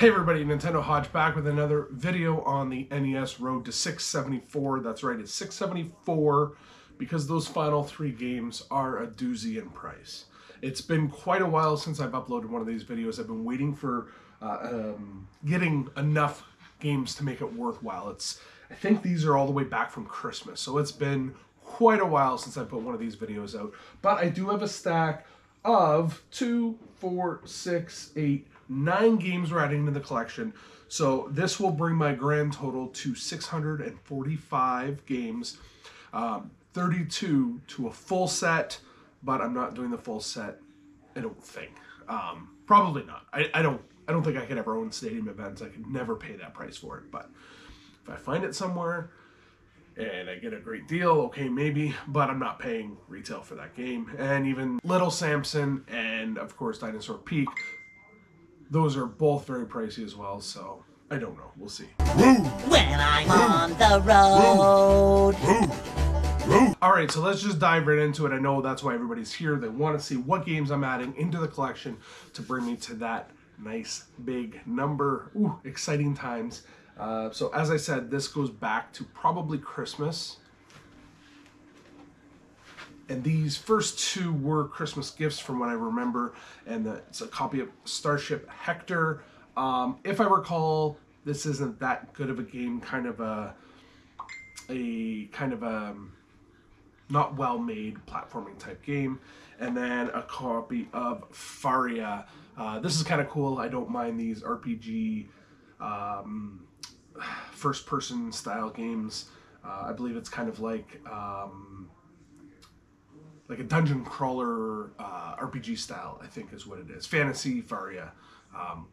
Hey everybody, Nintendo Hodge back with another video on the NES Road to 674. That's right, it's 674 because those final three games are a doozy in price. It's been quite a while since I've uploaded one of these videos. I've been waiting for getting enough games to make it worthwhile. I think these are all the way back from Christmas, so it's been quite a while since I put one of these videos out. But I do have a stack of 2, 4, 6, 8, 9 games we're adding to the collection. So this will bring my grand total to 645 games, 32 to a full set, but I'm not doing the full set, I don't think. Probably not. I don't think I could ever own stadium events. I could never pay that price for it, but if I find it somewhere and I get a great deal, okay, maybe, but I'm not paying retail for that game. And even Little Samson and, of course, Dinosaur Peak, those are both very pricey as well, so I don't know. We'll see. When I'm on the road. All right, so let's just dive right into it. I know that's why everybody's here. They want to see what games I'm adding into the collection to bring me to that nice big number. Ooh, exciting times. So as I said, this goes back to probably Christmas. And these first two were Christmas gifts from what I remember. And it's a copy of Starship Hector. If I recall, this isn't that good of a game, kind of a not well-made platforming type game. And then a copy of Faria. This is kind of cool. I don't mind these RPG first-person style games. I believe it's kind of like a dungeon crawler RPG style, I think is what it is. Fantasy Faria.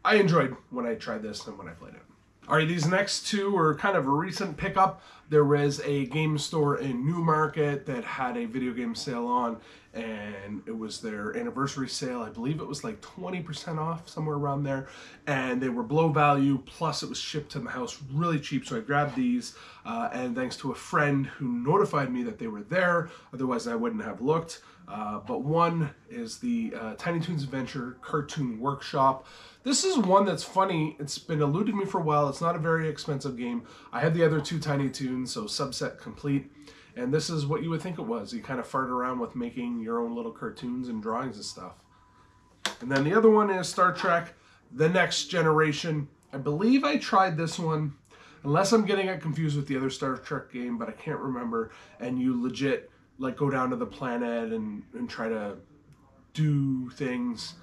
I enjoyed when I tried this and when I played it. All right, these next two are kind of a recent pickup. There was a game store in Newmarket that had a video game sale on, and it was their anniversary sale. I believe it was like 20% off, somewhere around there, and they were below value, plus it was shipped to my house really cheap, so I grabbed these, and thanks to a friend who notified me that they were there, otherwise I wouldn't have looked. But one is the Tiny Toons Adventure Cartoon Workshop. This is one that's funny. It's been eluding me for a while. It's not a very expensive game. I had the other two Tiny Toons, so subset complete. And this is what you would think it was. You kind of fart around with making your own little cartoons and drawings and stuff. And then the other one is Star Trek The Next Generation. I believe I tried this one, unless I'm getting it confused with the other Star Trek game, but I can't remember. And you legit like go down to the planet and try to do things.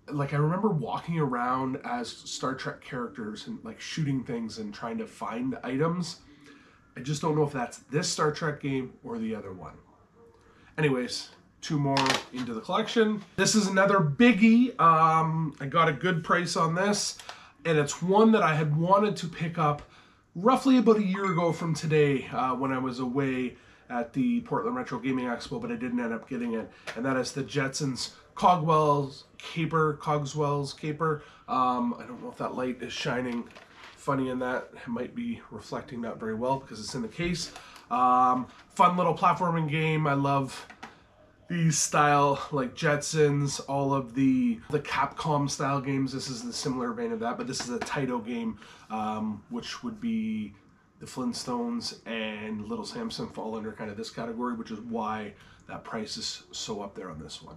Like I remember walking around as Star Trek characters and like shooting things and trying to find items. I just don't know if that's this Star Trek game or the other one. Anyways, two more into the collection. This is another biggie. I got a good price on this, and it's one that I had wanted to pick up roughly about a year ago from today when I was away at the Portland Retro Gaming Expo, but I didn't end up getting it, and that is the Jetsons Cogswell's Caper. I don't know if that light is shining funny in that. It might be reflecting not very well because it's in the case. Fun little platforming game. I love these style like Jetsons, all of the Capcom style games. This is the similar vein of that, but this is a Taito game, which would be the Flintstones and Little Samson fall under kind of this category, which is why that price is so up there on this one.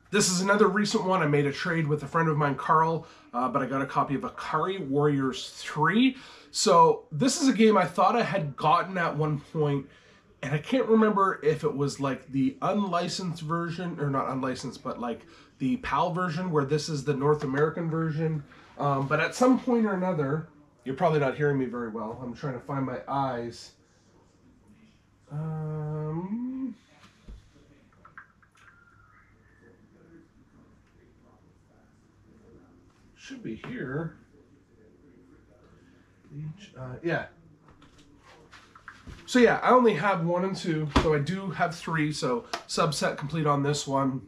This is another recent one. I made a trade with a friend of mine, Carl, but I got a copy of Akari Warriors 3. So this is a game I thought I had gotten at one point, and I can't remember if it was like the unlicensed version, or not unlicensed, but like the PAL version, where this is the North American version. But at some point or another, you're probably not hearing me very well. I'm trying to find my eyes. Should be here. Yeah. So yeah, I only have 1 and 2, so I do have 3, so subset complete on this one.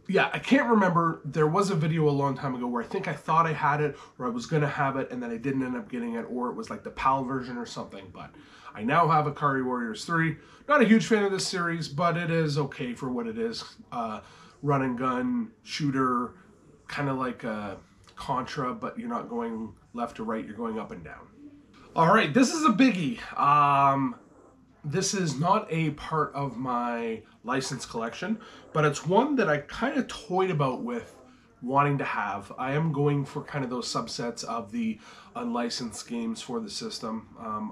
Yeah, I can't remember. There was a video a long time ago where I think I thought I had it, or I was going to have it, and then I didn't end up getting it, or it was like the PAL version or something, but I now have Akari Warriors 3. Not a huge fan of this series, but it is okay for what it is. Run and gun, shooter, kind of like a Contra, but you're not going left to right, you're going up and down. All right, this is a biggie. This is not a part of my licensed collection, but it's one that I kind of toyed about with wanting to have. I am going for kind of those subsets of the unlicensed games for the system.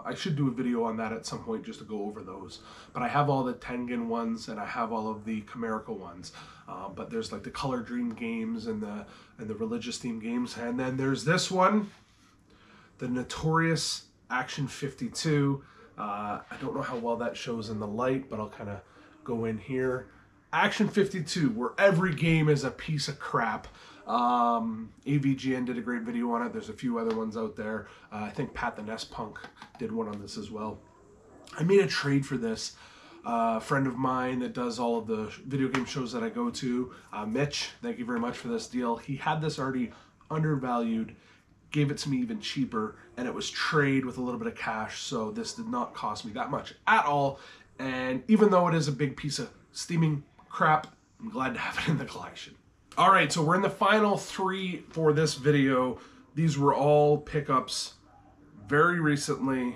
I should do a video on that at some point just to go over those. But I have all the Tengen ones and I have all of the Chimerica ones. But there's like the Color Dream games and the religious theme games. And then there's this one, the Notorious Action 52. I don't know how well that shows in the light, but I'll kind of go in here. Action 52, where every game is a piece of crap. AVGN did a great video on it. There's a few other ones out there. I think Pat the Nest Punk did one on this as well. I made a trade for this. A friend of mine that does all of the video game shows that I go to, Mitch, thank you very much for this deal. He had this already undervalued, gave it to me even cheaper, and it was trade with a little bit of cash, so this did not cost me that much at all. And even though it is a big piece of steaming crap, I'm glad to have it in the collection. All right, so we're in the final 3 for this video. These were all pickups very recently.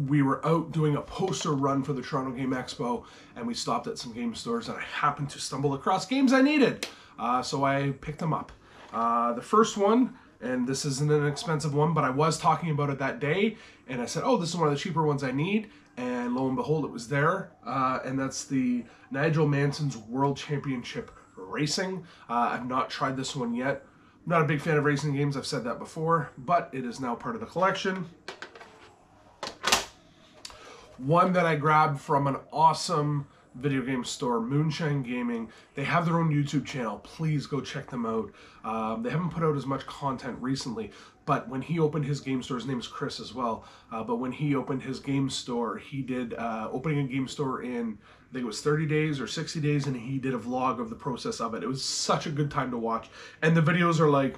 We were out doing a poster run for the Toronto Game Expo, and we stopped at some game stores, and I happened to stumble across games I needed, so I picked them up. The first one, and this isn't an expensive one, but I was talking about it that day, and I said, oh, this is one of the cheaper ones I need, and lo and behold, it was there, and that's the Nigel Manson's World Championship Racing. I've not tried this one yet. I'm not a big fan of racing games, I've said that before, but it is now part of the collection. One that I grabbed from an awesome video game store, Moonshine Gaming. They have their own YouTube channel. Please go check them out. They haven't put out as much content recently, but when he opened his game store, his name is Chris as well, but when he opened his game store, he did opening a game store in, I think it was 30 days or 60 days, and he did a vlog of the process of it. It was such a good time to watch, and the videos are like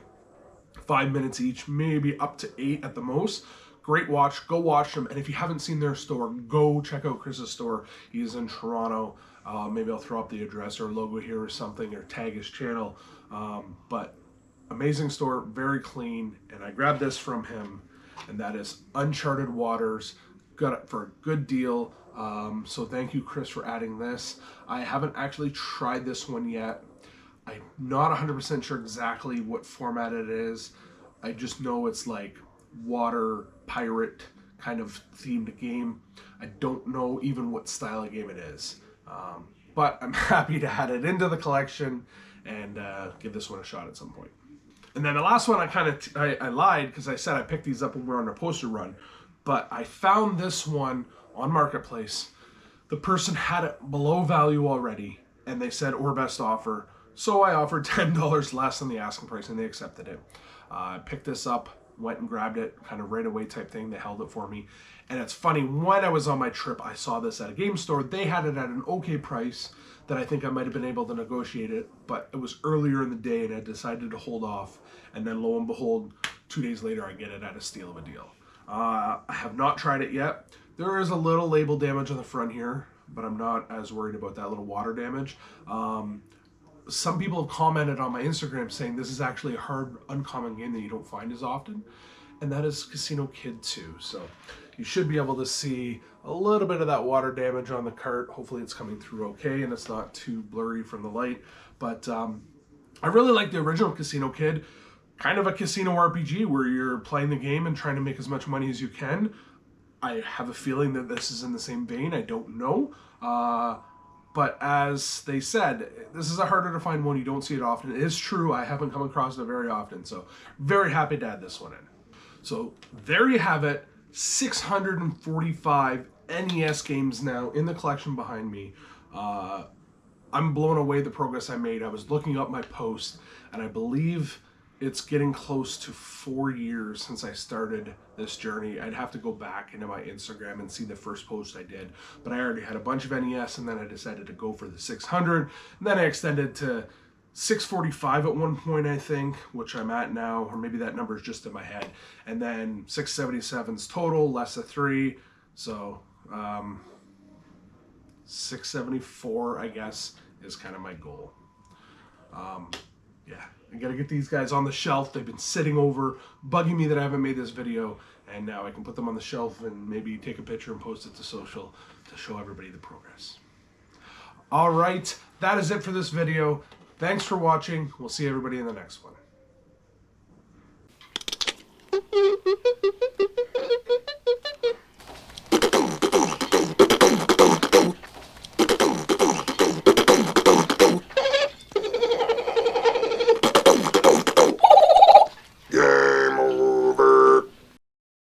5 minutes each, maybe up to 8 at the most. Great watch, go watch them, and if you haven't seen their store, go check out Chris's store. He's in Toronto. Maybe I'll throw up the address or logo here or something, or tag his channel. But amazing store, very clean, and I grabbed this from him, and that is Uncharted Waters. Got it for a good deal, so thank you, Chris, for adding this. I haven't actually tried this one yet. I'm not 100% sure exactly what format it is. I just know it's like water pirate kind of themed game. I don't know even what style of game it is, but I'm happy to add it into the collection and give this one a shot at some point. And then the last one, I lied because I said I picked these up when we were on a poster run, but I found this one on Marketplace. The person had it below value already, and they said or best offer, so I offered $10 less than the asking price, and they accepted it. I picked this up, went and grabbed it kind of right away type thing. They held it for me, and it's funny, when I was on my trip, I saw this at a game store. They had it at an okay price that I think I might have been able to negotiate it, but it was earlier in the day and I decided to hold off, and then lo and behold, 2 days later I get it at a steal of a deal. I have not tried it yet. There is a little label damage on the front here, but I'm not as worried about that little water damage. Some people have commented on my Instagram saying this is actually a hard, uncommon game that you don't find as often, and that is Casino Kid 2. So you should be able to see a little bit of that water damage on the cart. Hopefully it's coming through okay and it's not too blurry from the light. But I really like the original Casino Kid, kind of a casino RPG where you're playing the game and trying to make as much money as you can. I have a feeling that this is in the same vein. I don't know. But as they said, this is a harder to find one. You don't see it often. It is true. I haven't come across it very often. So very happy to add this one in. So there you have it. 645 NES games now in the collection behind me. I'm blown away the progress I made. I was looking up my post, and I believe it's getting close to 4 years since I started this journey. I'd have to go back into my Instagram and see the first post I did, but I already had a bunch of NES, and then I decided to go for the 600, and then I extended to 645 at one point, I think, which I'm at now, or maybe that number is just in my head, and then 677's total, less a 3, so 674, I guess, is kind of my goal. Yeah, I gotta get these guys on the shelf. They've been sitting over, bugging me that I haven't made this video, and now I can put them on the shelf and maybe take a picture and post it to social to show everybody the progress. All right, that is it for this video. Thanks for watching. We'll see everybody in the next one.